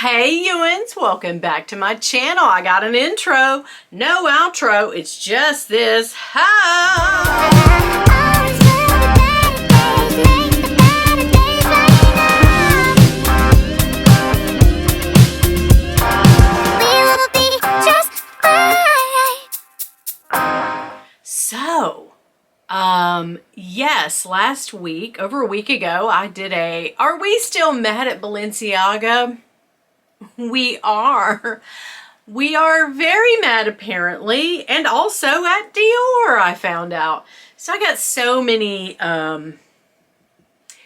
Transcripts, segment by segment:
Hey Ewans, welcome back to my channel. I got an intro, no outro, it's just this. Yes, last week, over a week ago, I did a Are We Still Mad at Balenciaga? We are. We are very mad apparently, and also at Dior, I found out. So I got so many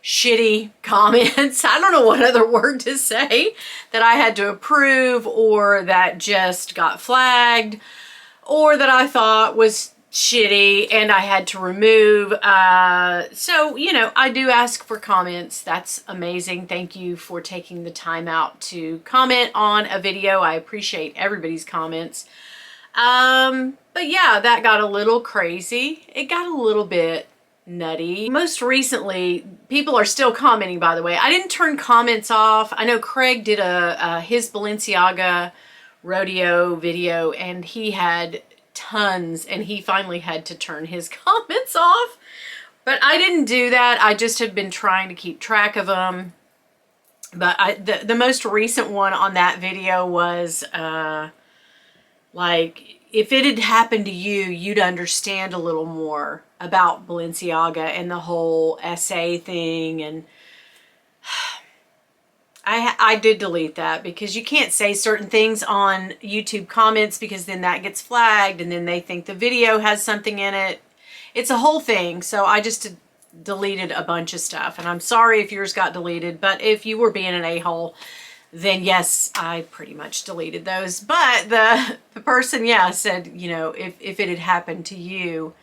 shitty comments. I don't know what other word to say that I had to approve, or that just got flagged, or that I thought was shitty and I had to remove. So, you know, I do ask for comments. That's amazing. Thank you for taking the time out to comment on a video. I appreciate everybody's comments. But yeah, that got a little crazy. It got a little bit nutty. Most recently, people are still commenting, by the way. I didn't turn comments off. I know Craig did his Balenciaga rodeo video, and he had tons, and he finally had to turn his comments off, but I didn't do that. I just have been trying to keep track of them. But the most recent one on that video was like, if it had happened to you, you'd understand a little more about Balenciaga and the whole SA thing. And I did delete that, because you can't say certain things on YouTube comments, because then that gets flagged and then they think the video has something in it. It's a whole thing. So I just deleted a bunch of stuff, and I'm sorry if yours got deleted, but if you were being an a-hole, then yes, I pretty much deleted those. But the person, yeah, said, you know, if it had happened to you,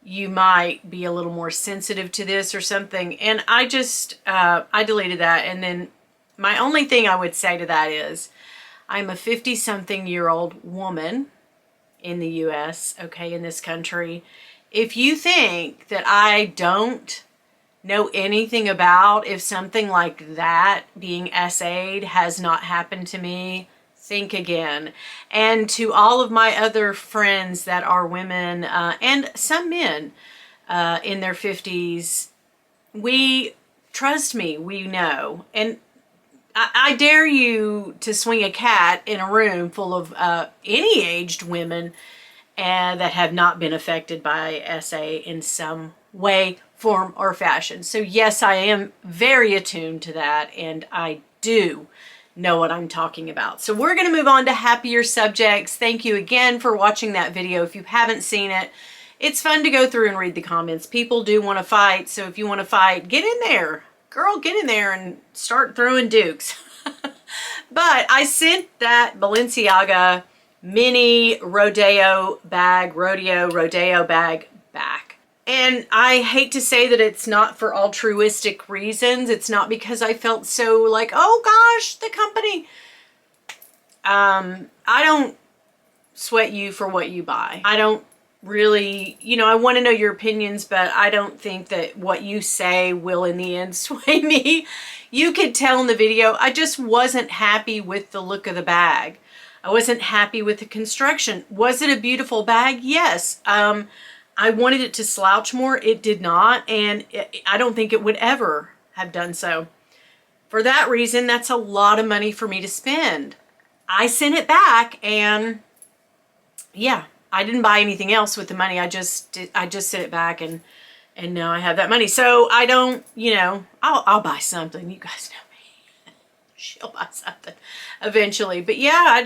you might be a little more sensitive to this or something. And I just, I deleted that. And then my only thing I would say to that is, I'm a 50-something-year-old woman in the US, okay, in this country. If you think that I don't know anything about if something like that being SA'd has not happened to me, think again. And to all of my other friends that are women, and some men in their 50s, trust me, we know. And I dare you to swing a cat in a room full of any aged women that have not been affected by SA in some way, form, or fashion. So yes, I am very attuned to that, and I do know what I'm talking about. So we're going to move on to happier subjects. Thank you again for watching that video. If you haven't seen it, it's fun to go through and read the comments. People do want to fight, so if you want to fight, get in there. Girl, get in there and start throwing dukes. But I sent that Balenciaga mini rodeo bag back. And I hate to say that it's not for altruistic reasons. It's not because I felt so like, oh gosh, the company. I don't sweat you for what you buy. I don't really, you know, I want to know your opinions, but I don't think that what you say will in the end sway me. You could tell in the video, I just wasn't happy with the look of the bag. I wasn't happy with the construction. Was it a beautiful bag? Yes. I wanted it to slouch more. It did not, and I don't think it would ever have done so. For that reason, that's a lot of money for me to spend. I sent it back, and yeah, I didn't buy anything else with the money. I just sent it back, and now I have that money. So I don't, you know, I'll buy something. You guys know me. She'll buy something eventually. But yeah,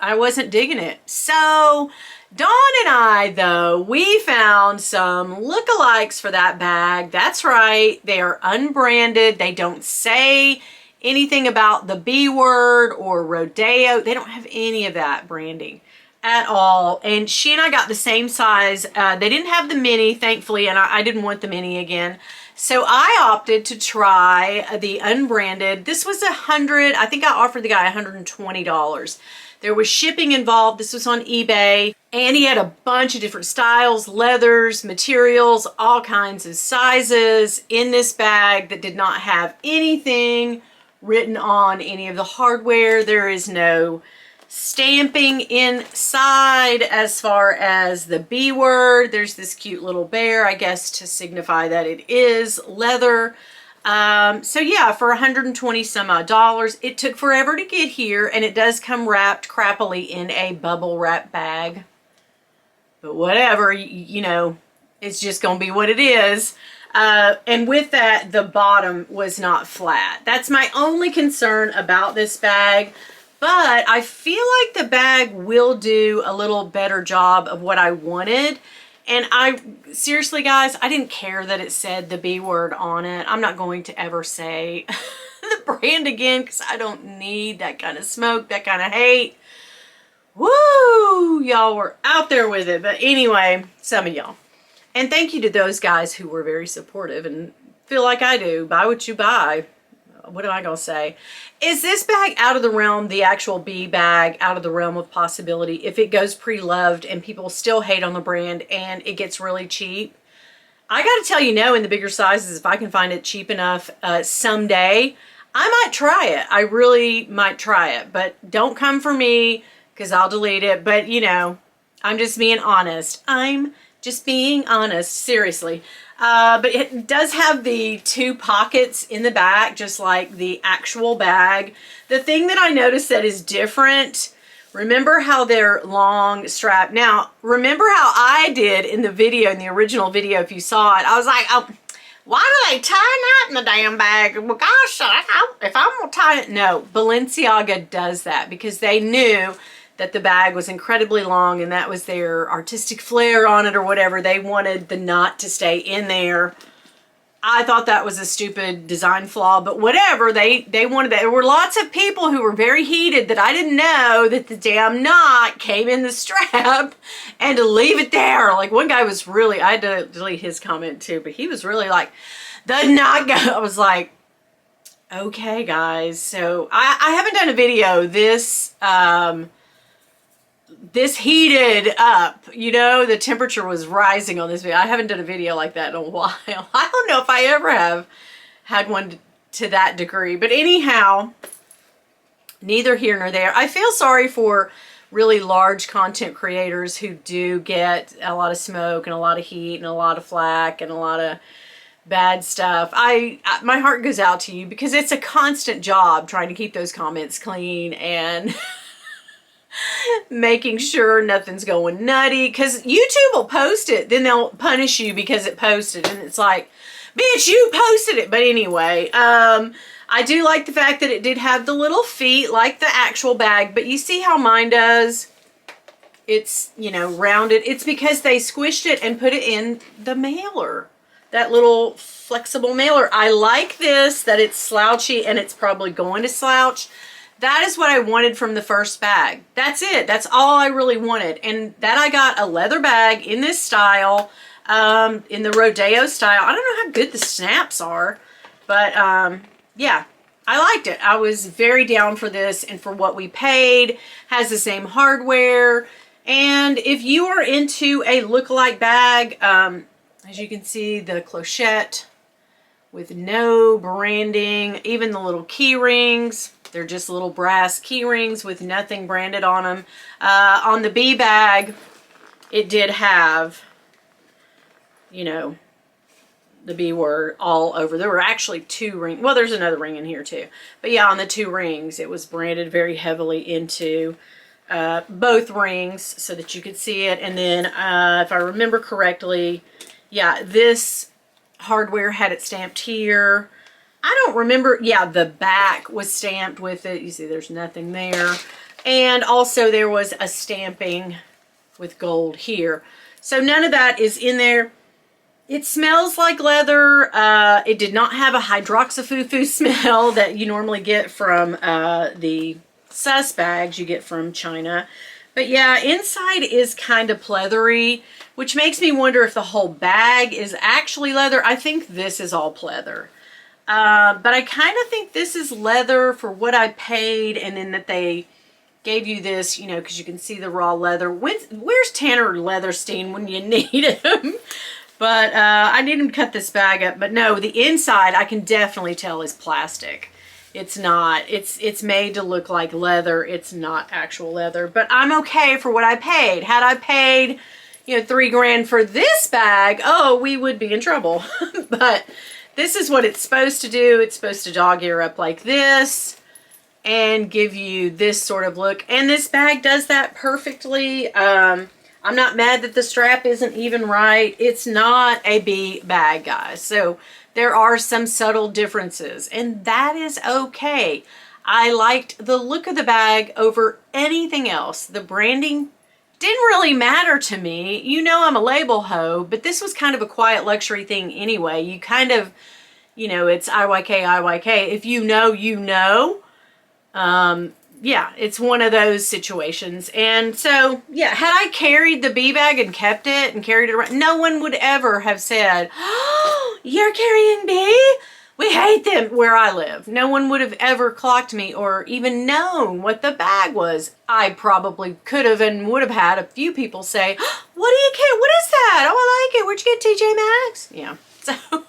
I wasn't digging it. So Dawn and I, though, we found some lookalikes for that bag. That's right. They are unbranded. They don't say anything about the B word or rodeo. They don't have any of that branding at all. And she and I got the same size. They didn't have the mini, thankfully, and I didn't want the mini again. So I opted to try the unbranded. This was $100. I think I offered the guy $120. There was shipping involved. This was on eBay, and he had a bunch of different styles, leathers, materials, all kinds of sizes in this bag that did not have anything written on any of the hardware. There is no stamping inside as far as the B word. There's this cute little bear, I guess, to signify that it is leather. So yeah, for 120 some odd dollars. It took forever to get here, and it does come wrapped crappily in a bubble wrap bag. But whatever, you know, it's just gonna be what it is. And with that, the bottom was not flat. That's my only concern about this bag. But I feel like the bag will do a little better job of what I wanted. And seriously guys, I didn't care that it said the B word on it. I'm not going to ever say the brand again because I don't need that kind of smoke, that kind of hate. Woo! Y'all were out there with it. But anyway, some of y'all. And thank you to those guys who were very supportive and feel like I do. Buy what you buy. What am I going to say? Is this bag out of the realm, the actual B bag, out of the realm of possibility if it goes pre-loved and people still hate on the brand and it gets really cheap? I got to tell you no, in the bigger sizes, if I can find it cheap enough someday, I might try it. I really might try it. But don't come for me because I'll delete it. But, you know, I'm just being honest. I'm just being honest, seriously. But it does have the 2 pockets in the back, just like the actual bag. The thing that I noticed that is different, remember how they're long strap. Now, remember how I did in the video, in the original video, if you saw it, I was like, oh, why do they tie that in the damn bag? Well, gosh, if I'm gonna tie it, no, Balenciaga does that because they knew that the bag was incredibly long and that was their artistic flair on it or whatever. They wanted the knot to stay in there. I thought that was a stupid design flaw, but whatever, they wanted that. There were lots of people who were very heated that I didn't know that the damn knot came in the strap and to leave it there. Like one guy was really, I had to delete his comment too, but he was really like, the knot I was like, okay guys. So I haven't done a video this heated up, you know, the temperature was rising on this video. I haven't done a video like that in a while. I don't know if I ever have had one to that degree, but anyhow, neither here nor there. I feel sorry for really large content creators who do get a lot of smoke and a lot of heat and a lot of flack and a lot of bad stuff. My heart goes out to you because it's a constant job trying to keep those comments clean and making sure nothing's going nutty, because YouTube will post it, then they'll punish you because it posted, and it's like, bitch, you posted it. But anyway, I do like the fact that it did have the little feet like the actual bag, but you see how mine does? It's, you know, rounded. It's because they squished it and put it in the mailer, that little flexible mailer. I like this, that it's slouchy and it's probably going to slouch. That is what I wanted from the first bag. That's it. That's all I really wanted. And that I got a leather bag in this style, in the rodeo style. I don't know how good the snaps are, but yeah, I liked it. I was very down for this and for what we paid. Has the same hardware. And if you are into a lookalike bag, as you can see, the clochette with no branding, even the little key rings. They're just little brass key rings with nothing branded on them. On the B bag, it did have, you know, the B word all over. There were actually 2 rings. Well, there's another ring in here too. But yeah, on the 2 rings, it was branded very heavily into both rings so that you could see it. And then, if I remember correctly, yeah, this hardware had it stamped here. I don't remember. Yeah, the back was stamped with it. You see there's nothing there. And also there was a stamping with gold here. So none of that is in there. It smells like leather. It did not have a hydroxyfufu smell that you normally get from the sus bags you get from China. But yeah, inside is kind of pleathery, which makes me wonder if the whole bag is actually leather. I think this is all pleather. But I kind of think this is leather for what I paid, and then that they gave you this, you know, because you can see the raw leather. Where's Tanner Leatherstein when you need him? But I need him to cut this bag up. But no, the inside I can definitely tell is plastic. It's not. It's made to look like leather. It's not actual leather, but I'm okay for what I paid. Had I paid, you know, $3 grand for this bag, oh, we would be in trouble. But this is what it's supposed to do. It's supposed to dog ear up like this and give you this sort of look. And this bag does that perfectly. I'm not mad that the strap isn't even right. It's not a B bag, guys. So there are some subtle differences, and that is okay. I liked the look of the bag over anything else. The branding didn't really matter to me. You know, I'm a label hoe, but this was kind of a quiet luxury thing anyway. You kind of, you know, it's IYK, IYK. If you know, you know. Yeah, it's one of those situations. And so, yeah, had I carried the B bag and kept it and carried it around, no one would ever have said, oh, you're carrying B? We hate them where I live. No one would have ever clocked me or even known what the bag was. I probably could have and would have had a few people say, oh, what do you care? What is that? Oh, I like it. Where'd you get, TJ Maxx? Yeah, so...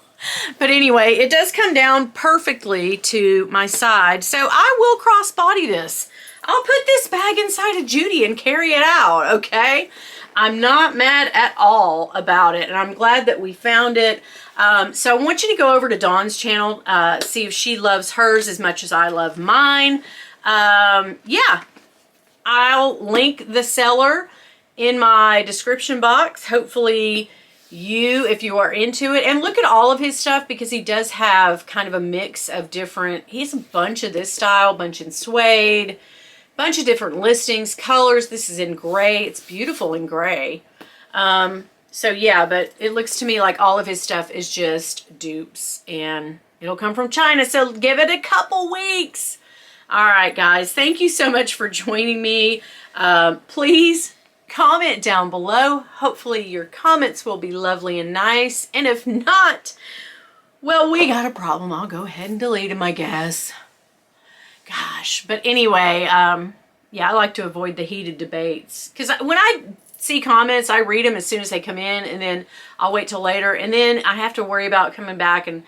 But anyway, it does come down perfectly to my side. So I will crossbody this. I'll put this bag inside of Judy and carry it out, okay? I'm not mad at all about it, and I'm glad that we found it. So I want you to go over to Dawn's channel, see if she loves hers as much as I love mine. Yeah, I'll link the seller in my description box. Hopefully you, if you are into it, and look at all of his stuff because he does have kind of a mix of different, he has a bunch of this style, bunch in suede, bunch of different listings, colors. This is in gray. It's beautiful in gray. So yeah, but it looks to me like all of his stuff is just dupes, and it'll come from China. So give it a couple weeks. All right, guys, thank you so much for joining me. Please comment down below. Hopefully your comments will be lovely and nice. And if not, well, we got a problem. I'll go ahead and delete them, I guess. Gosh, but anyway, yeah, I like to avoid the heated debates because when I see comments, I read them as soon as they come in, and then I'll wait till later, and then I have to worry about coming back and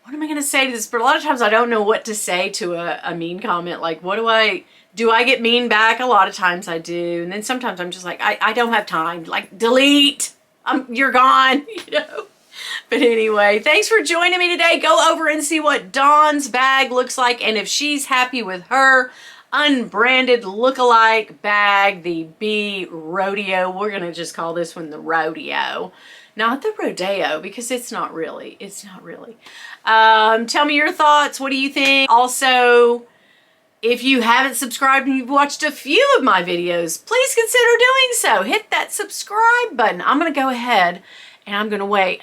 what am I going to say to this? But a lot of times I don't know what to say to a mean comment. Like, what do I get mean back? A lot of times I do. And then sometimes I'm just like, I don't have time. Like, delete. You're gone, you know. But anyway, thanks for joining me today. Go over and see what Dawn's bag looks like. And if she's happy with her unbranded lookalike bag, the B Rodeo, we're going to just call this one the Rodeo. Not the Rodeo, because it's not really. It's not really. Tell me your thoughts. What do you think? Also, if you haven't subscribed and you've watched a few of my videos, please consider doing so. Hit that subscribe button. I'm going to go ahead and I'm going to wait.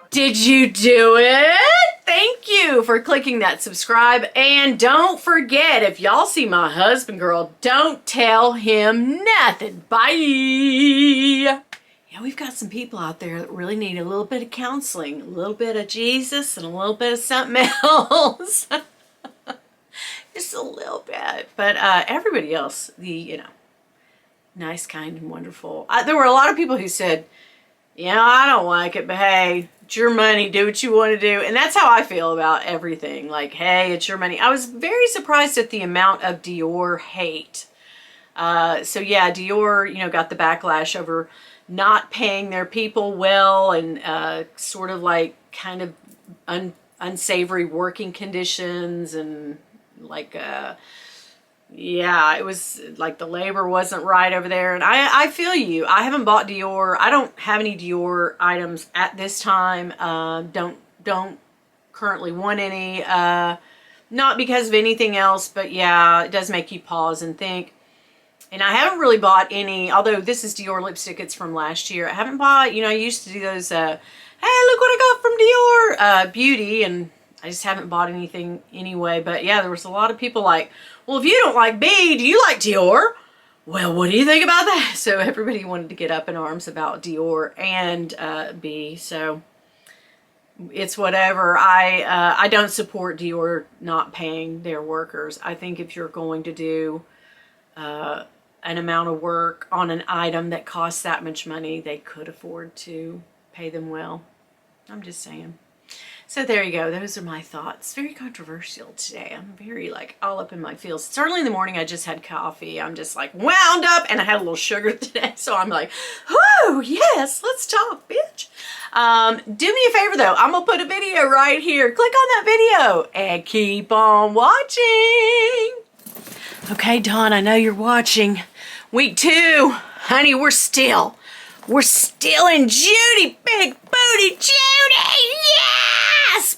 Did you do it? Thank you for clicking that subscribe. And don't forget, if y'all see my husband, girl, don't tell him nothing. Bye. Yeah, we've got some people out there that really need a little bit of counseling, a little bit of Jesus, and a little bit of something else. Just a little bit. But everybody else, you know, nice, kind, and wonderful. There were a lot of people who said, you know, I don't like it, but hey, it's your money. Do what you want to do. And that's how I feel about everything. Like, hey, it's your money. I was very surprised at the amount of Dior hate. So yeah, Dior, you know, got the backlash over not paying their people well and sort of like kind of unsavory working conditions and like yeah, it was like the labor wasn't right over there. And I feel you. I haven't bought Dior. I don't have any Dior items at this time. Don't currently want any. Not because of anything else, but yeah, it does make you pause and think. And I haven't really bought any, although this is Dior lipstick. It's from last year. I haven't bought, you know, I used to do those, hey, look what I got from Dior beauty, and I just haven't bought anything anyway. But yeah, there was a lot of people like, well, if you don't like B, do you like Dior? Well, what do you think about that? So everybody wanted to get up in arms about Dior and B. So it's whatever. I don't support Dior not paying their workers. I think if you're going to do an amount of work on an item that costs that much money, they could afford to pay them well. I'm just saying. So there you go. Those are my thoughts. Very controversial today. I'm very like all up in my feels. It's early in the morning. I just had coffee. I'm just like wound up, and I had a little sugar today. So I'm like, whoo, yes, let's talk, bitch. Do me a favor though. I'm going to put a video right here. Click on that video and keep on watching. Okay, Dawn, I know you're watching. Week 2. Honey, we're still in Judy. Big booty Judy. Yes!